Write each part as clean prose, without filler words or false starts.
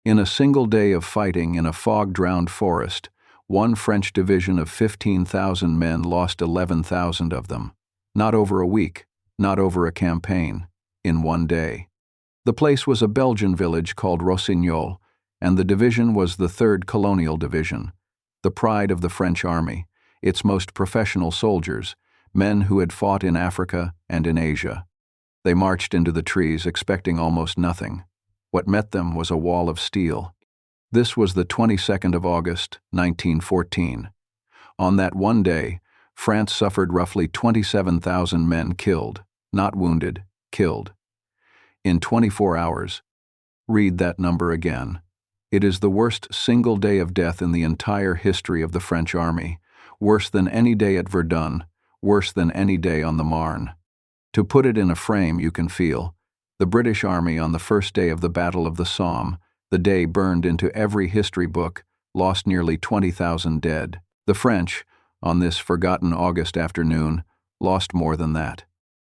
In a single day of fighting in a fog-drowned forest, one French division of 15,000 men lost 11,000 of them. Not over a week, not over a campaign, in one day. The place was a Belgian village called Rossignol, and the division was the 3rd Colonial Division, the pride of the French army, its most professional soldiers, men who had fought in Africa and in Asia. They marched into the trees expecting almost nothing. What met them was a wall of steel. This was the 22nd of August, 1914. On that one day, France suffered roughly 27,000 men killed, not wounded, killed. In 24 hours. Read that number again. It is the worst single day of death in the entire history of the French army, worse than any day at Verdun, worse than any day on the Marne. To put it in a frame you can feel, the British Army on the first day of the Battle of the Somme, the day burned into every history book, lost nearly 20,000 dead. The French, on this forgotten August afternoon, lost more than that.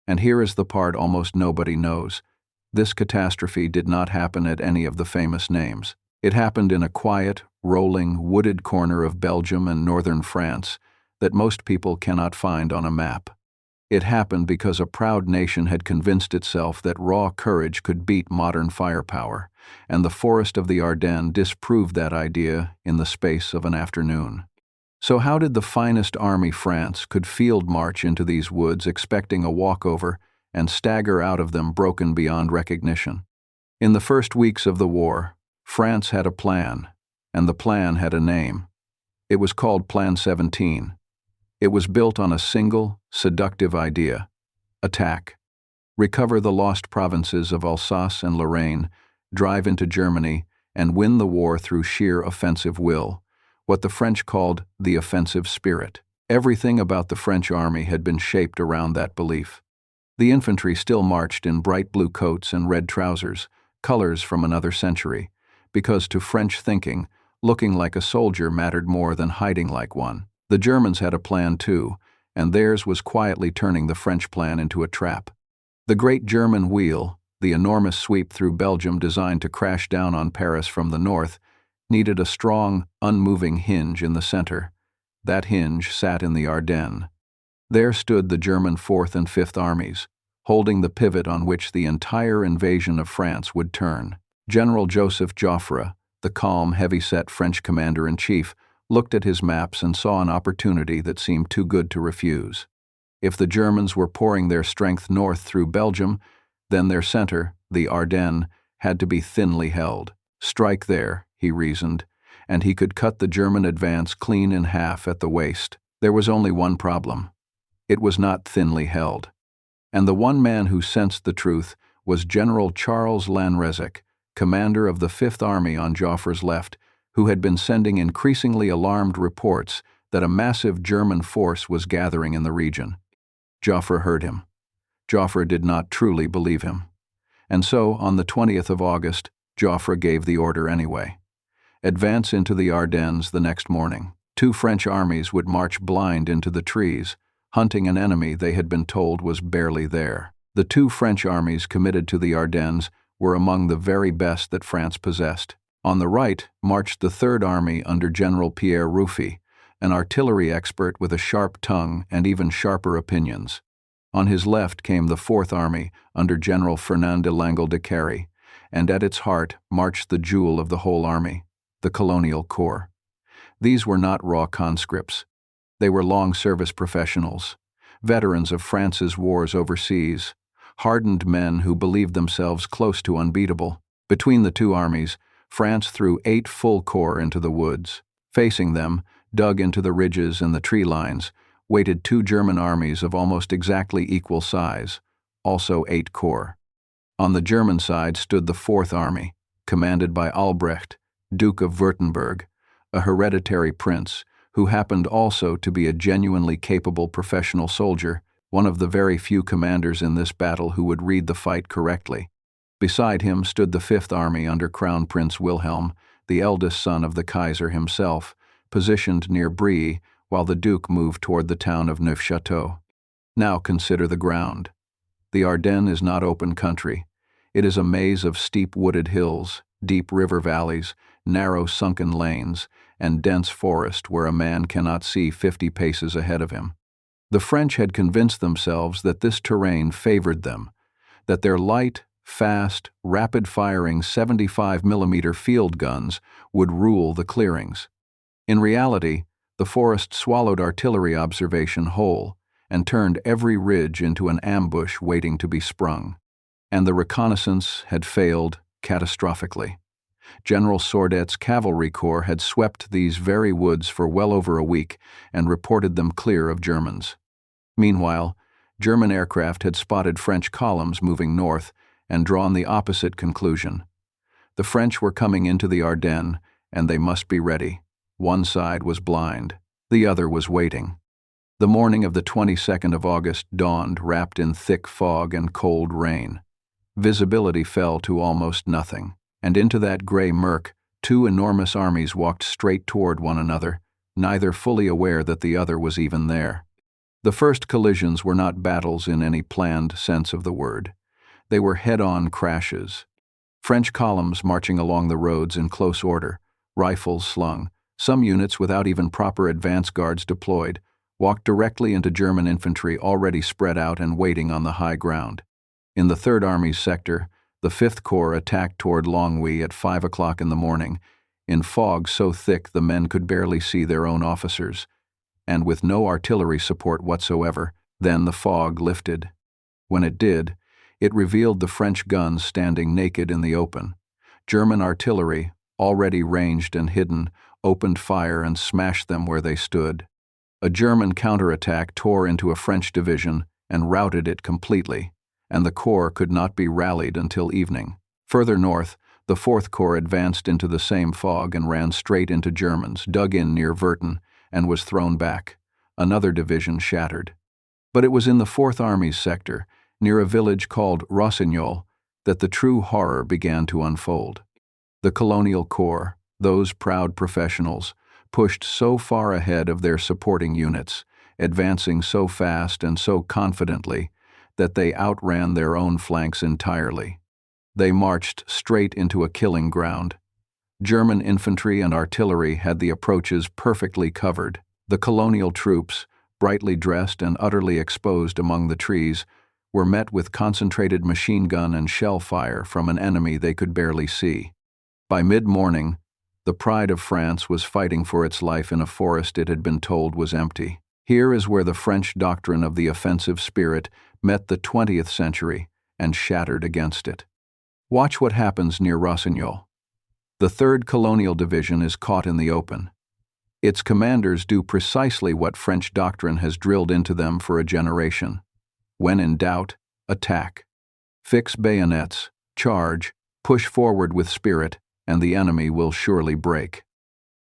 And here is the part almost nobody knows. This catastrophe did not happen at any of the famous names. It happened in a quiet, rolling, wooded corner of Belgium and northern France that most people cannot find on a map. It happened because a proud nation had convinced itself that raw courage could beat modern firepower, and the forest of the Ardennes disproved that idea in the space of an afternoon. So how did the finest army France could field march into these woods expecting a walkover and stagger out of them broken beyond recognition? In the first weeks of the war, France had a plan, and the plan had a name. It was called Plan 17. It was built on a single, seductive idea: attack. Recover the lost provinces of Alsace and Lorraine, drive into Germany, and win the war through sheer offensive will, what the French called the offensive spirit. Everything about the French army had been shaped around that belief. The infantry still marched in bright blue coats and red trousers, colors from another century, because to French thinking, looking like a soldier mattered more than hiding like one. The Germans had a plan too, and theirs was quietly turning the French plan into a trap. The great German wheel, the enormous sweep through Belgium designed to crash down on Paris from the north, needed a strong, unmoving hinge in the center. That hinge sat in the Ardennes. There stood the German 4th and 5th armies, holding the pivot on which the entire invasion of France would turn. General Joseph Joffre, the calm, heavy-set French commander-in-chief, looked at his maps and saw an opportunity that seemed too good to refuse. If the Germans were pouring their strength north through Belgium, then their center, the Ardennes, had to be thinly held. Strike there, he reasoned, and he could cut the German advance clean in half at the waist. There was only one problem. It was not thinly held. And the one man who sensed the truth was General Charles Lanrezac, commander of the 5th Army on Joffre's left, who had been sending increasingly alarmed reports that a massive German force was gathering in the region. Joffre heard him. Joffre did not truly believe him. And so, on the 20th of August, Joffre gave the order anyway. Advance into the Ardennes the next morning. 2 French armies would march blind into the trees, hunting an enemy they had been told was barely there. The 2 French armies committed to the Ardennes were among the very best that France possessed. On the right marched the 3rd Army under General Pierre Ruffy, an artillery expert with a sharp tongue and even sharper opinions. On his left came the 4th Army under General Fernand de Langle de Carry, and at its heart marched the jewel of the whole army, the Colonial Corps. These were not raw conscripts. They were long-service professionals, veterans of France's wars overseas, hardened men who believed themselves close to unbeatable. Between the 2 armies, France threw 8 full corps into the woods. Facing them, dug into the ridges and the tree lines, waited 2 German armies of almost exactly equal size, also 8 corps. On the German side stood the 4th Army, commanded by Albrecht, Duke of Württemberg, a hereditary prince who happened also to be a genuinely capable professional soldier, one of the very few commanders in this battle who would read the fight correctly. Beside him stood the 5th Army under Crown Prince Wilhelm, the eldest son of the Kaiser himself, positioned near Brie while the Duke moved toward the town of Neufchâteau. Now consider the ground. The Ardennes is not open country. It is a maze of steep wooded hills, deep river valleys, narrow sunken lanes, and dense forest where a man cannot see 50 paces ahead of him. The French had convinced themselves that this terrain favored them, that their light, fast, rapid-firing 75mm field guns would rule the clearings. In reality, the forest swallowed artillery observation whole and turned every ridge into an ambush waiting to be sprung. And the reconnaissance had failed catastrophically. General Sordet's cavalry corps had swept these very woods for well over a week and reported them clear of Germans. Meanwhile, German aircraft had spotted French columns moving north and drawn the opposite conclusion. The French were coming into the Ardennes, and they must be ready. One side was blind, the other was waiting. The morning of the 22nd of August dawned wrapped in thick fog and cold rain. Visibility fell to almost nothing, and into that gray murk, two enormous armies walked straight toward one another, neither fully aware that the other was even there. The first collisions were not battles in any planned sense of the word. They were head-on crashes. French columns marching along the roads in close order, rifles slung, some units without even proper advance guards deployed, walked directly into German infantry already spread out and waiting on the high ground. In the Third Army's sector, the Fifth Corps attacked toward Longwy at 5 o'clock in the morning, in fog so thick the men could barely see their own officers, and with no artillery support whatsoever. Then the fog lifted. When it did, it revealed the French guns standing naked in the open. German artillery, already ranged and hidden, opened fire and smashed them where they stood. A German counterattack tore into a French division and routed it completely, and the corps could not be rallied until evening. Further north, the Fourth Corps advanced into the same fog and ran straight into Germans, dug in near Würten, and was thrown back. Another division shattered. But it was in the Fourth Army's sector, near a village called Rossignol, that the true horror began to unfold. The Colonial Corps, those proud professionals, pushed so far ahead of their supporting units, advancing so fast and so confidently, that they outran their own flanks entirely. They marched straight into a killing ground. German infantry and artillery had the approaches perfectly covered. The colonial troops, brightly dressed and utterly exposed among the trees, were met with concentrated machine gun and shell fire from an enemy they could barely see. By mid-morning, the pride of France was fighting for its life in a forest it had been told was empty. Here is where the French doctrine of the offensive spirit met the 20th century and shattered against it. Watch what happens near Rossignol. The 3rd Colonial Division is caught in the open. Its commanders do precisely what French doctrine has drilled into them for a generation. When in doubt, attack. Fix bayonets, charge, push forward with spirit, and the enemy will surely break.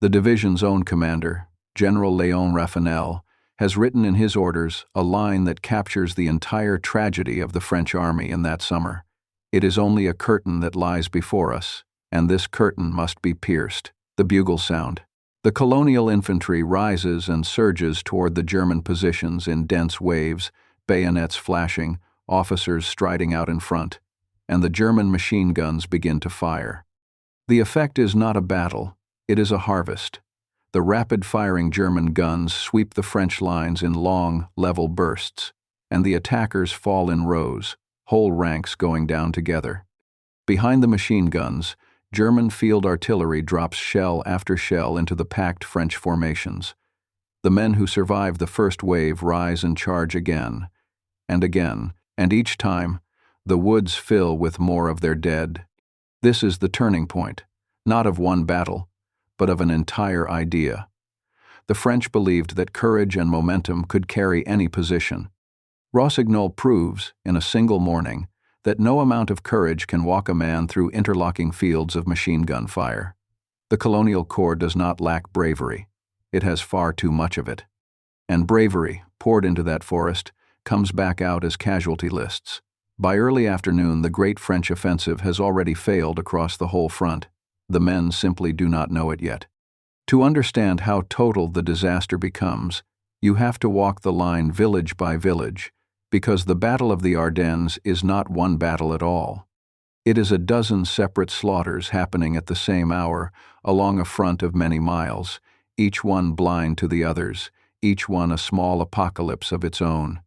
The division's own commander, General Léon Raffanel, has written in his orders a line that captures the entire tragedy of the French army in that summer. It is only a curtain that lies before us, and this curtain must be pierced. The bugle sound. The colonial infantry rises and surges toward the German positions in dense waves, bayonets flashing, officers striding out in front, and the German machine guns begin to fire. The effect is not a battle, it is a harvest. The rapid-firing German guns sweep the French lines in long, level bursts, and the attackers fall in rows, whole ranks going down together. Behind the machine guns, German field artillery drops shell after shell into the packed French formations. The men who survive the first wave rise and charge again, and each time, the woods fill with more of their dead. This is the turning point, not of one battle, but of an entire idea. The French believed that courage and momentum could carry any position. Rossignol proves, in a single morning, that no amount of courage can walk a man through interlocking fields of machine gun fire. The Colonial Corps does not lack bravery. It has far too much of it. And bravery, poured into that forest, comes back out as casualty lists. By early afternoon, the great French offensive has already failed across the whole front. The men simply do not know it yet. To understand how total the disaster becomes, you have to walk the line village by village, because the Battle of the Ardennes is not one battle at all. It is a dozen separate slaughters happening at the same hour, along a front of many miles, each one blind to the others, each one a small apocalypse of its own.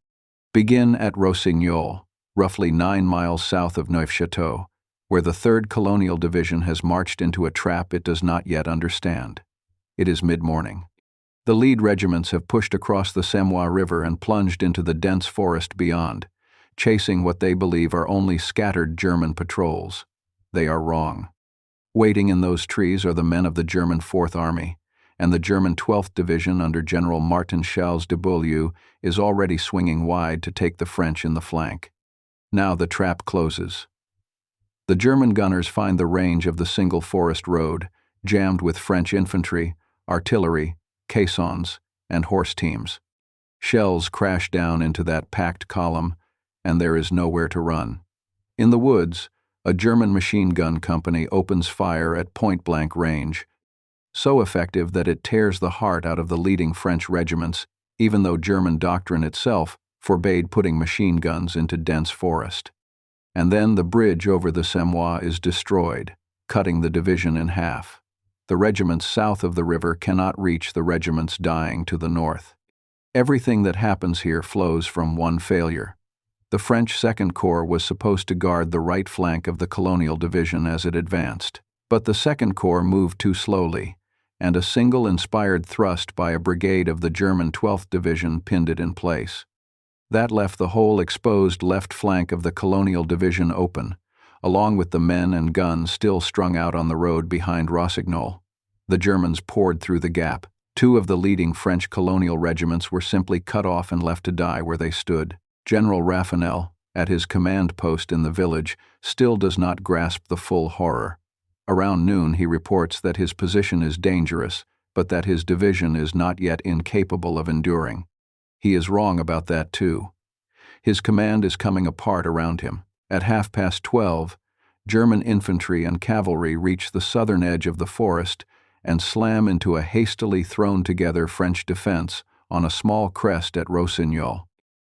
Begin at Rossignol, roughly 9 miles south of Neufchâteau, where the 3rd Colonial Division has marched into a trap it does not yet understand. It is mid-morning. The lead regiments have pushed across the Semois River and plunged into the dense forest beyond, chasing what they believe are only scattered German patrols. They are wrong. Waiting in those trees are the men of the German 4th Army, and the German 12th Division under General Martin Charles de Beaulieu is already swinging wide to take the French in the flank. Now the trap closes. The German gunners find the range of the single forest road, jammed with French infantry, artillery, caissons, and horse teams. Shells crash down into that packed column, and there is nowhere to run. In the woods, a German machine gun company opens fire at point-blank range, so effective that it tears the heart out of the leading French regiments, even though German doctrine itself forbade putting machine guns into dense forest. And then the bridge over the Semois is destroyed, cutting the division in half. The regiments south of the river cannot reach the regiments dying to the north. Everything that happens here flows from one failure. The French Second Corps was supposed to guard the right flank of the Colonial Division as it advanced, but the Second Corps moved too slowly, and a single inspired thrust by a brigade of the German 12th Division pinned it in place. That left the whole exposed left flank of the Colonial Division open, along with the men and guns still strung out on the road behind Rossignol. The Germans poured through the gap. 2 of the leading French colonial regiments were simply cut off and left to die where they stood. General Raffanel, at his command post in the village, still does not grasp the full horror. Around noon he reports that his position is dangerous, but that his division is not yet incapable of enduring. He is wrong about that too. His command is coming apart around him. At 12:30, German infantry and cavalry reach the southern edge of the forest and slam into a hastily thrown-together French defense on a small crest at Rossignol.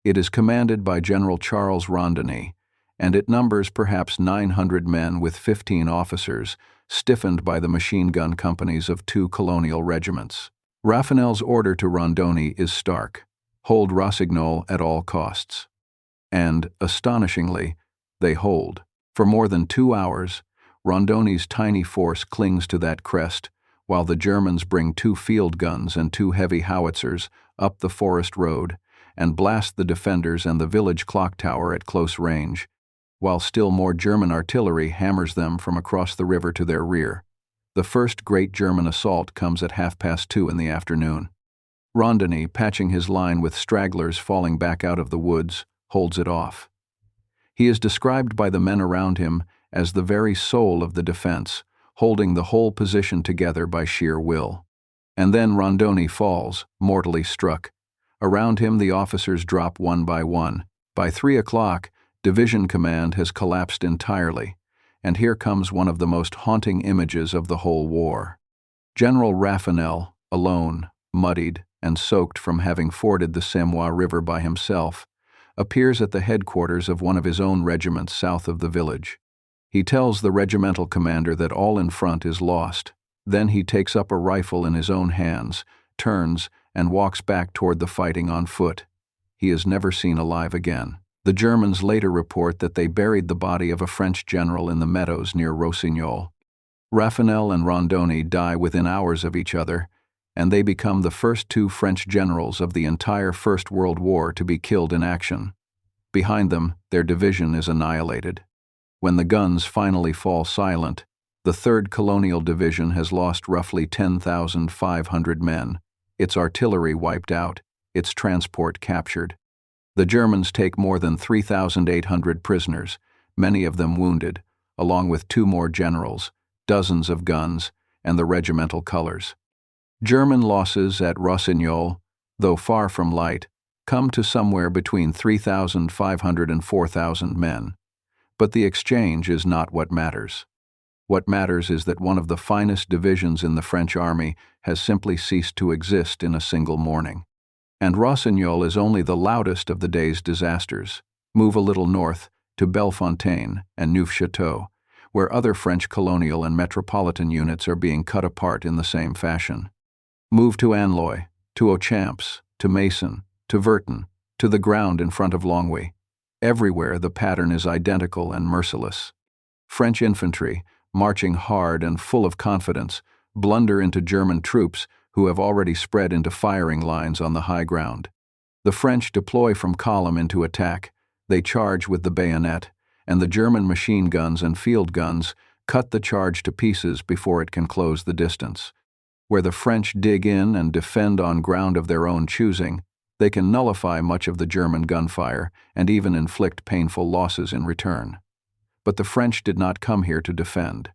It is commanded by General Charles Ardennes, and it numbers perhaps 900 men with 15 officers, stiffened by the machine gun companies of 2 colonial regiments. Raffanel's order to Ardennes is stark: hold Rossignol at all costs. And, astonishingly, they hold. For more than 2 hours, Ardennes' tiny force clings to that crest, while the Germans bring 2 field guns and 2 heavy howitzers up the forest road and blast the defenders and the village clock tower at close range, while still more German artillery hammers them from across the river to their rear. The first great German assault comes at 2:30 in the afternoon. Ardennes, patching his line with stragglers falling back out of the woods, holds it off. He is described by the men around him as the very soul of the defense, holding the whole position together by sheer will. And then Ardennes falls, mortally struck. Around him the officers drop one by one. By 3 o'clock, division command has collapsed entirely, and here comes one of the most haunting images of the whole war. General Raffanel, alone, muddied, and soaked from having forded the Semois River by himself, appears at the headquarters of one of his own regiments south of the village. He tells the regimental commander that all in front is lost. Then he takes up a rifle in his own hands, turns, and walks back toward the fighting on foot. He is never seen alive again. The Germans later report that they buried the body of a French general in the meadows near Rossignol. Raffanel and Ardennes die within hours of each other, and they become the first 2 French generals of the entire First World War to be killed in action. Behind them, their division is annihilated. When the guns finally fall silent, the 3rd Colonial Division has lost roughly 10,500 men, its artillery wiped out, its transport captured. The Germans take more than 3,800 prisoners, many of them wounded, along with 2 more generals, dozens of guns, and the regimental colors. German losses at Rossignol, though far from light, come to somewhere between 3,500 and 4,000 men. But the exchange is not what matters. What matters is that one of the finest divisions in the French army has simply ceased to exist in a single morning. And Rossignol is only the loudest of the day's disasters. Move a little north, to Bellefontaine and Neufchâteau, where other French colonial and metropolitan units are being cut apart in the same fashion. Move to Anloy, to Ochamps, to Mason, to Virton, to the ground in front of Longwy. Everywhere the pattern is identical and merciless. French infantry, marching hard and full of confidence, blunder into German troops who have already spread into firing lines on the high ground. The French deploy from column into attack. They charge with the bayonet, and the German machine guns and field guns cut the charge to pieces before it can close the distance. Where the French dig in and defend on ground of their own choosing, they can nullify much of the German gunfire and even inflict painful losses in return. But the French did not come here to defend.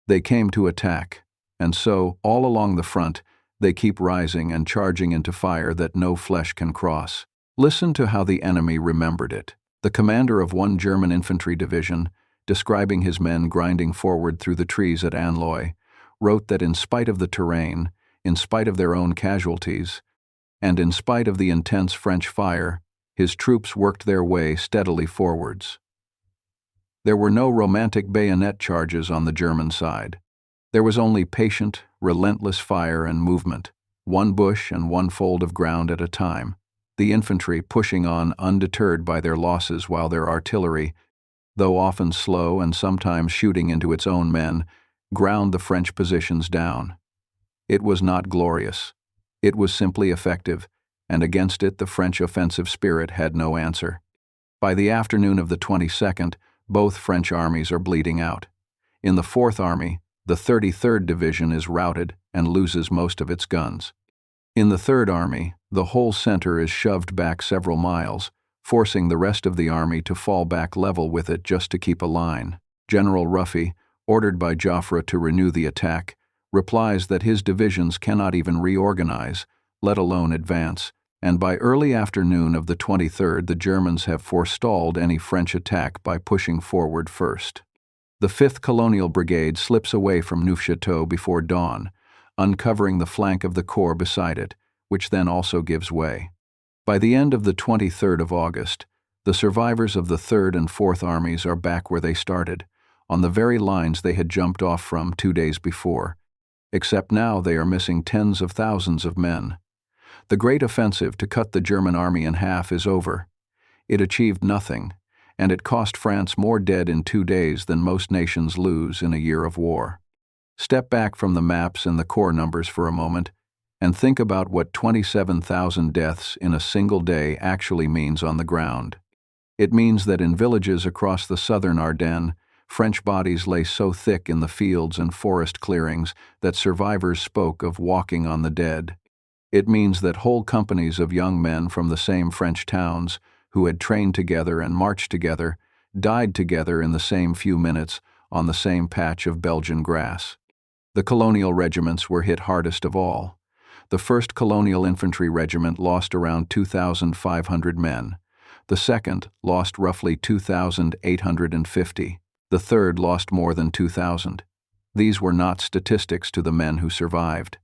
They came to attack, and so, all along the front, they keep rising and charging into fire that no flesh can cross. Listen to how the enemy remembered it. The commander of one German infantry division, describing his men grinding forward through the trees at Anloy, wrote that in spite of the terrain, in spite of their own casualties, and in spite of the intense French fire, his troops worked their way steadily forwards. There were no romantic bayonet charges on the German side. There was only patient, relentless fire and movement, one bush and one fold of ground at a time, the infantry pushing on undeterred by their losses while their artillery, though often slow and sometimes shooting into its own men, ground the French positions down. It was not glorious. It was simply effective, and against it the French offensive spirit had no answer. By the afternoon of the 22nd, both French armies are bleeding out. In the Fourth Army, the 33rd Division is routed and loses most of its guns. In the Third Army, the whole center is shoved back several miles, forcing the rest of the army to fall back level with it just to keep a line. General Ruffy, ordered by Joffre to renew the attack, replies that his divisions cannot even reorganize, let alone advance, and by early afternoon of the 23rd the Germans have forestalled any French attack by pushing forward first. The 5th Colonial Brigade slips away from Neufchâteau before dawn, uncovering the flank of the corps beside it, which then also gives way. By the end of the 23rd of August, the survivors of the 3rd and 4th Armies are back where they started, on the very lines they had jumped off from 2 days before, except now they are missing tens of thousands of men. The great offensive to cut the German army in half is over. It achieved nothing, and it cost France more dead in 2 days than most nations lose in a year of war. Step back from the maps and the corps numbers for a moment, and think about what 27,000 deaths in a single day actually means on the ground. It means that in villages across the southern Ardennes, French bodies lay so thick in the fields and forest clearings that survivors spoke of walking on the dead. It means that whole companies of young men from the same French towns, who had trained together and marched together, died together in the same few minutes on the same patch of Belgian grass. The colonial regiments were hit hardest of all. The 1st Colonial Infantry Regiment lost around 2,500 men. The 2nd lost roughly 2,850. The 3rd lost more than 2,000. These were not statistics to the men who survived.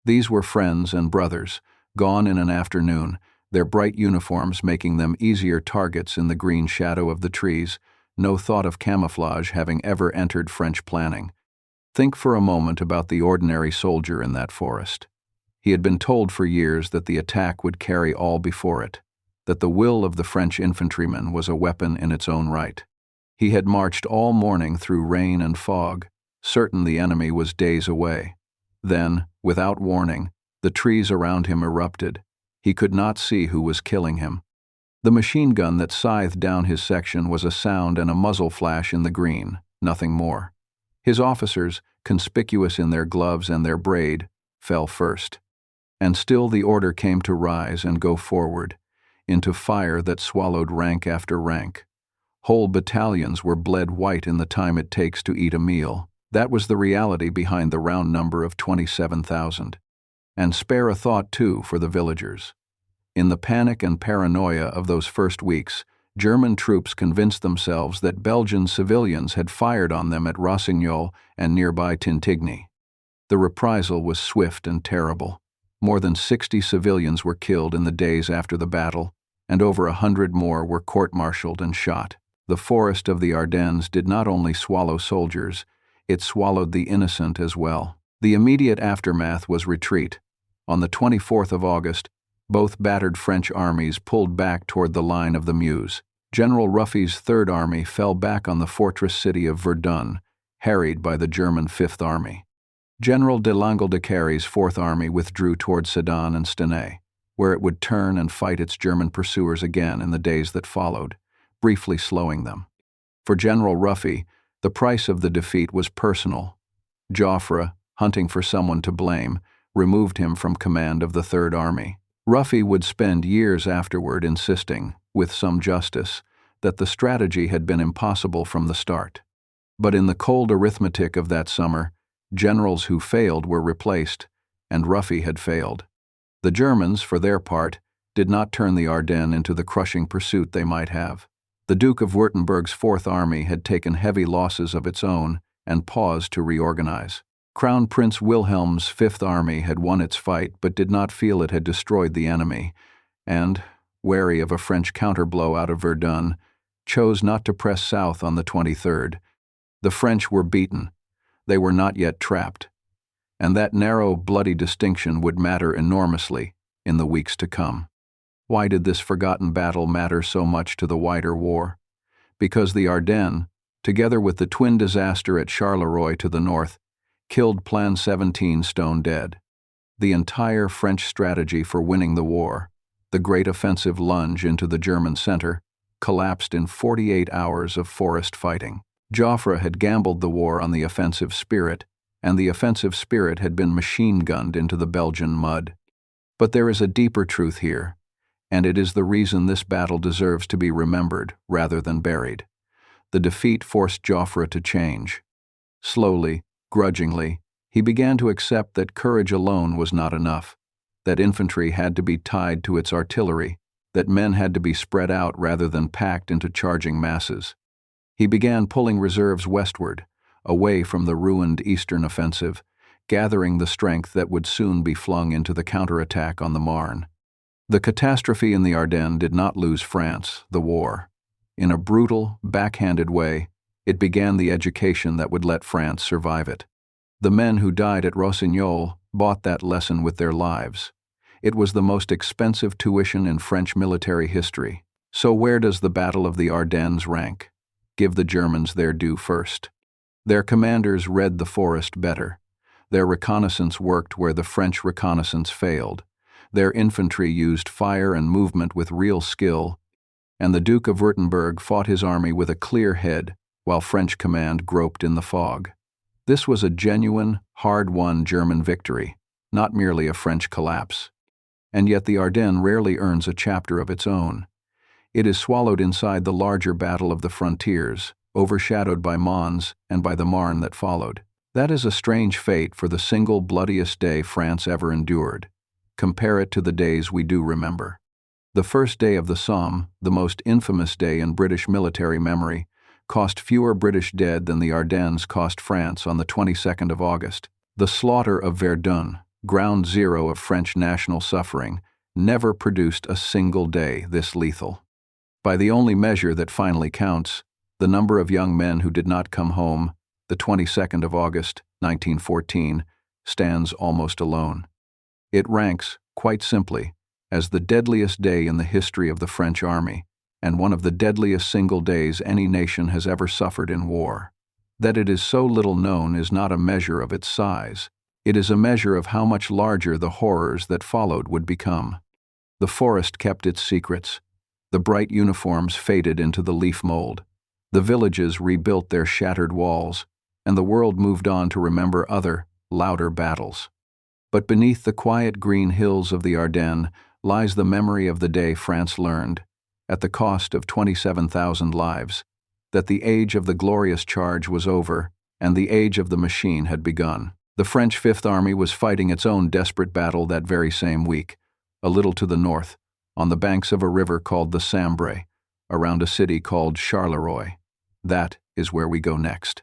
These were friends and brothers, gone in an afternoon, their bright uniforms making them easier targets in the green shadow of the trees, no thought of camouflage having ever entered French planning. Think for a moment about the ordinary soldier in that forest. He had been told for years that the attack would carry all before it, that the will of the French infantryman was a weapon in its own right. He had marched all morning through rain and fog, certain the enemy was days away. Then, without warning, the trees around him erupted. He could not see who was killing him. The machine gun that scythed down his section was a sound and a muzzle flash in the green, nothing more. His officers, conspicuous in their gloves and their braid, fell first. And still the order came to rise and go forward, into fire that swallowed rank after rank. Whole battalions were bled white in the time it takes to eat a meal. That was the reality behind the round number of 27,000. And spare a thought, too, for the villagers. In the panic and paranoia of those first weeks, German troops convinced themselves that Belgian civilians had fired on them at Rossignol and nearby Tintigny. The reprisal was swift and terrible. More than 60 civilians were killed in the days after the battle, and over 100 more were court-martialed and shot. The forest of the Ardennes did not only swallow soldiers, it swallowed the innocent as well. The immediate aftermath was retreat. On the 24th of August, both battered French armies pulled back toward the line of the Meuse. General Ruffy's Third Army fell back on the fortress city of Verdun, harried by the German Fifth Army. General de Langle de Cary's Fourth Army withdrew toward Sedan and Stenay, where it would turn and fight its German pursuers again in the days that followed, briefly slowing them. For General Ruffy, the price of the defeat was personal. Joffre, hunting for someone to blame, removed him from command of the Third Army. Ruffy would spend years afterward insisting, with some justice, that the strategy had been impossible from the start. But in the cold arithmetic of that summer, generals who failed were replaced, and Ruffy had failed. The Germans, for their part, did not turn the Ardennes into the crushing pursuit they might have. The Duke of Württemberg's Fourth Army had taken heavy losses of its own and paused to reorganize. Crown Prince Wilhelm's Fifth Army had won its fight but did not feel it had destroyed the enemy, and, wary of a French counterblow out of Verdun, chose not to press south on the 23rd. The French were beaten. They were not yet trapped. And that narrow, bloody distinction would matter enormously in the weeks to come. Why did this forgotten battle matter so much to the wider war? Because the Ardennes, together with the twin disaster at Charleroi to the north, killed Plan 17 stone dead. The entire French strategy for winning the war, the great offensive lunge into the German center, collapsed in 48 hours of forest fighting. Joffre had gambled the war on the offensive spirit, and the offensive spirit had been machine-gunned into the Belgian mud. But there is a deeper truth here, and it is the reason this battle deserves to be remembered rather than buried. The defeat forced Joffre to change. Slowly, grudgingly, he began to accept that courage alone was not enough, that infantry had to be tied to its artillery, that men had to be spread out rather than packed into charging masses. He began pulling reserves westward, away from the ruined eastern offensive, gathering the strength that would soon be flung into the counterattack on the Marne. The catastrophe in the Ardennes did not lose France, the war. In a brutal, backhanded way, it began the education that would let France survive it. The men who died at Rossignol bought that lesson with their lives. It was the most expensive tuition in French military history. So where does the Battle of the Ardennes rank? Give the Germans their due first. Their commanders read the forest better. Their reconnaissance worked where the French reconnaissance failed. Their infantry used fire and movement with real skill, and the Duke of Württemberg fought his army with a clear head, while French command groped in the fog. This was a genuine, hard-won German victory, not merely a French collapse. And yet the Ardennes rarely earns a chapter of its own. It is swallowed inside the larger battle of the frontiers, overshadowed by Mons and by the Marne that followed. That is a strange fate for the single bloodiest day France ever endured. Compare it to the days we do remember. The first day of the Somme, the most infamous day in British military memory, cost fewer British dead than the Ardennes cost France on the 22nd of August. The slaughter of Verdun, ground zero of French national suffering, never produced a single day this lethal. By the only measure that finally counts, the number of young men who did not come home, the 22nd of August, 1914, stands almost alone. It ranks, quite simply, as the deadliest day in the history of the French army, and one of the deadliest single days any nation has ever suffered in war. That it is so little known is not a measure of its size. It is a measure of how much larger the horrors that followed would become. The forest kept its secrets. The bright uniforms faded into the leaf mold. The villages rebuilt their shattered walls, and the world moved on to remember other, louder battles. But beneath the quiet green hills of the Ardennes lies the memory of the day France learned, at the cost of 27,000 lives, that the age of the glorious charge was over and the age of the machine had begun. The French Fifth Army was fighting its own desperate battle that very same week, a little to the north, on the banks of a river called the Sambre, around a city called Charleroi. That is where we go next.